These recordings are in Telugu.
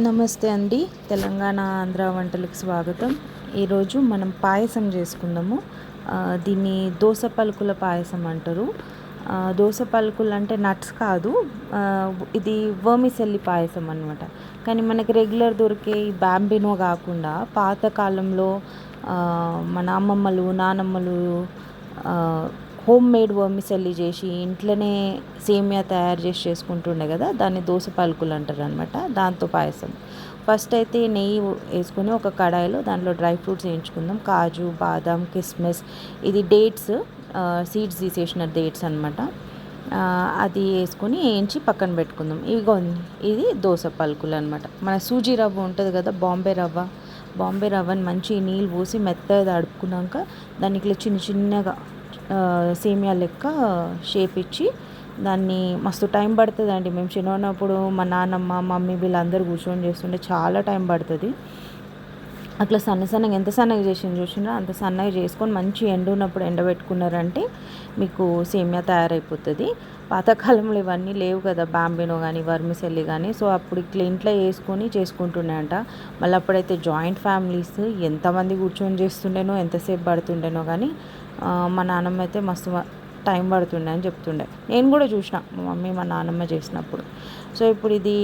నమస్తే అండి. తెలంగాణ ఆంధ్ర వంటలకు స్వాగతం. ఈరోజు మనం పాయసం చేసుకుందాము. దీన్ని దోస పలుకుల పాయసం అంటారు. దోస పలుకులు అంటే నట్స్ కాదు. ఇది వర్మిసెల్లి పాయసం అనమాట. కానీ మనకి రెగ్యులర్ దొరికే ఈ బ్యాంబినో కాకుండా పాతకాలంలో మన అమ్మమ్మలు నానమ్మలు హోమ్ మేడ్ వర్మిసెల్లి చేసి ఇంట్లోనే సేమియా తయారు చేసి చేసుకుంటుండే కదా, దాన్ని దోస పలుకులు అంటారు అనమాట. దాంతో పాయసం ఫస్ట్ అయితే నెయ్యి వేసుకొని ఒక కడాయిలో దాంట్లో డ్రై ఫ్రూట్స్ వేయించుకుందాం. కాజు, బాదం, కిస్మిస్, ఇది డేట్స్, సీడ్స్ తీసేసిన డేట్స్ అనమాట. అది వేసుకొని వేయించి పక్కన పెట్టుకుందాం. ఇది దోస పలుకులు అనమాట. మన సూజీ రవ్వ ఉంటుంది కదా, బాంబే రవ్వని మంచి నీళ్ళు పోసి మెత్తగా తడుపుకున్నాక దాన్ని ఇట్లా చిన్న చిన్నగా సేమియా లెక్క షేప్ ఇచ్చి దాన్ని మస్తు టైం పడుతుందండి. మేము చిన్నప్పుడు మా నాన్నమ్మ మమ్మీ వీళ్ళందరూ కూర్చొని చేస్తుంటే చాలా టైం పడుతుంది. అట్లా సన్నగా ఎంత సన్నగా చేసింది చూసినా అంత సన్నగా చేసుకొని మంచి ఎండ ఉన్నప్పుడు ఎండబెట్టుకున్నారంటే మీకు సేమియా తయారైపోతుంది. పాతకాలంలో ఇవన్నీ లేవు కదా, బాంబినో కానీ వర్మిసెల్లి కానీ. సో అప్పుడు ఇట్లా ఇంట్లో వేసుకొని చేసుకుంటుండేంట. మళ్ళీ అప్పుడైతే జాయింట్ ఫ్యామిలీస్ ఎంతమంది కూర్చొని చేస్తుండేనో ఎంతసేపు పడుతుండేనో కానీ మా నాన్నమ్మ అయితే మస్తు టైం పడుతుండే అని చెప్తుండే. నేను కూడా చూసిన మా మమ్మీ మా నాన్నమ్మ చేసినప్పుడు. సో ఇప్పుడు ఇది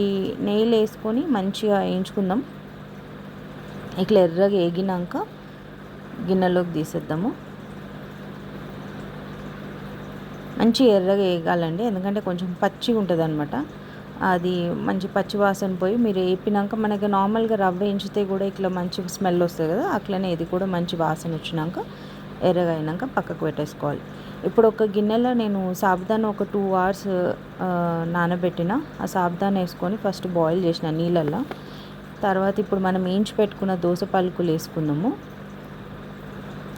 నెయ్యిలు వేసుకొని మంచిగా వేయించుకుందాం. ఇట్లా ఎర్రగా వేగినాక గిన్నెలోకి తీసేద్దాము. మంచి ఎర్రగా వేగాలండి, ఎందుకంటే కొంచెం పచ్చిగా ఉంటుంది అనమాట. అది మంచి పచ్చి వాసన పోయి మీరు వేపినాక మనకి నార్మల్గా రవ్వ వేయించితే కూడా ఇట్లా మంచి స్మెల్ వస్తుంది కదా, అట్లనే ఇది కూడా మంచి వాసన వచ్చినాక ఎర్రగా అయినాక పక్కకు పెట్టేసుకోవాలి. ఇప్పుడు ఒక గిన్నెలో నేను సాబుదానా ఒక 2 hours నానబెట్టిన ఆ సాబుదానా వేసుకొని ఫస్ట్ బాయిల్ చేసిన నీళ్ళల్లో. తర్వాత ఇప్పుడు మనం వేయించి పెట్టుకున్న దోస పలుకులు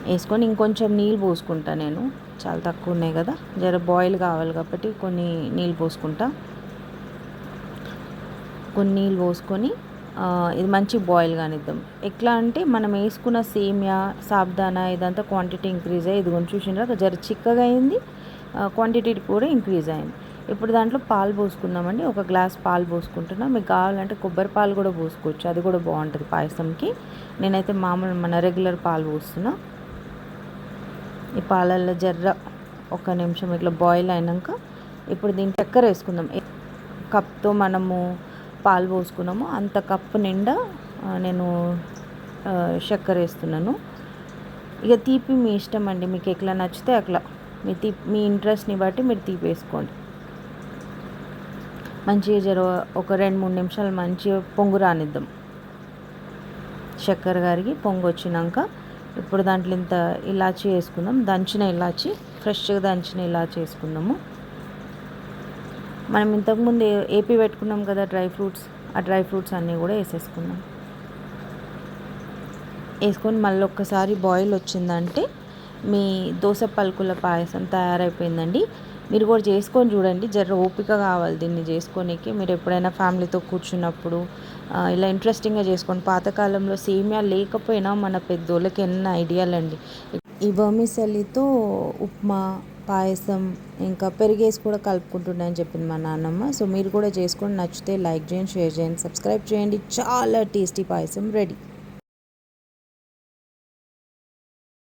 వేసుకొని ఇంకొంచెం నీళ్ళు పోసుకుంటా. నేను చాలా తక్కువ ఉన్నాయి కదా, జర బాయిల్ కావాలి కాబట్టి కొన్ని నీళ్ళు పోసుకుంటా. కొన్ని నీళ్ళు పోసుకొని ఇది మంచి బాయిల్ కానిద్దాం. ఎట్లా అంటే మనం వేసుకున్న సేమియా సాబుదానా ఇదంతా క్వాంటిటీ ఇంక్రీజ్ అయ్యి ఇది కొంచెం చూసినారా జర చిక్కగా అయింది, క్వాంటిటీ కూడా ఇంక్రీజ్ అయింది. ఇప్పుడు దాంట్లో పాలు పోసుకుందామండి. ఒక గ్లాస్ పాలు పోసుకుంటున్నా. మీకు కావాలంటే కొబ్బరి పాలు కూడా పోసుకోవచ్చు, అది కూడా బాగుంటుంది పాయసంకి. నేనైతే మామూలు మన రెగ్యులర్ పాలు పోస్తున్నా. ఈ పాలల్లో జర్ర ఒక నిమిషం ఇట్లా బాయిల్ అయినాక ఇప్పుడు దీన్ని చక్కెర వేసుకుందాం. కప్తో మనము పాలు పోసుకున్నాము అంత కప్పు నిండా నేను చక్కెర వేస్తున్నాను. ఇక తీపి మీ ఇష్టం అండి, మీకు ఎట్లా నచ్చితే అట్లా మీ ఇంట్రెస్ట్ని బట్టి మీరు తీపి వేసుకోండి. మంచిగా ఒక 2-3 నిమిషాలు మంచిగా పొంగు రానిద్దాం. చక్కెర గారికి పొంగు వచ్చినాక ఇప్పుడు దాంట్లో ఇంత ఇలాచీ వేసుకుందాం. దంచిన ఇలాచీ, ఫ్రెష్గా దంచిన ఇలాచీ వేసుకుందాము. మనం ఇంతకుముందు ఏపీ పెట్టుకున్నాం కదా డ్రై ఫ్రూట్స్, ఆ డ్రై ఫ్రూట్స్ అన్నీ కూడా వేసేసుకుందాం. వేసుకొని మళ్ళీ ఒక్కసారి బాయిల్ వచ్చిందంటే మీ దోస పలుకుల పాయసం తయారైపోయిందండి. మీరు కూడా చేసుకొని చూడండి. జర ఓపిక కావాలి దీన్ని చేసుకోనికి. మీరు ఎప్పుడైనా ఫ్యామిలీతో కూర్చున్నప్పుడు ఇలా ఇంట్రెస్టింగ్గా చేసుకోండి. పాతకాలంలో సేమియా లేకపోయినా మన పెద్దోళ్ళకి ఎన్ని ఐడియాలు అండి. ఈ వర్మిసెల్లితో ఉప్మా, పాయసం ఇంకా పెరిగేసి కూడా కలుపుకుంటుండే అని చెప్పింది మా నాన్నమ్మ. సో మీరు కూడా చేసుకొని నచ్చితే లైక్ చేయండి, షేర్ చేయండి, సబ్స్క్రైబ్ చేయండి. చాలా టేస్టీ పాయసం రెడీ.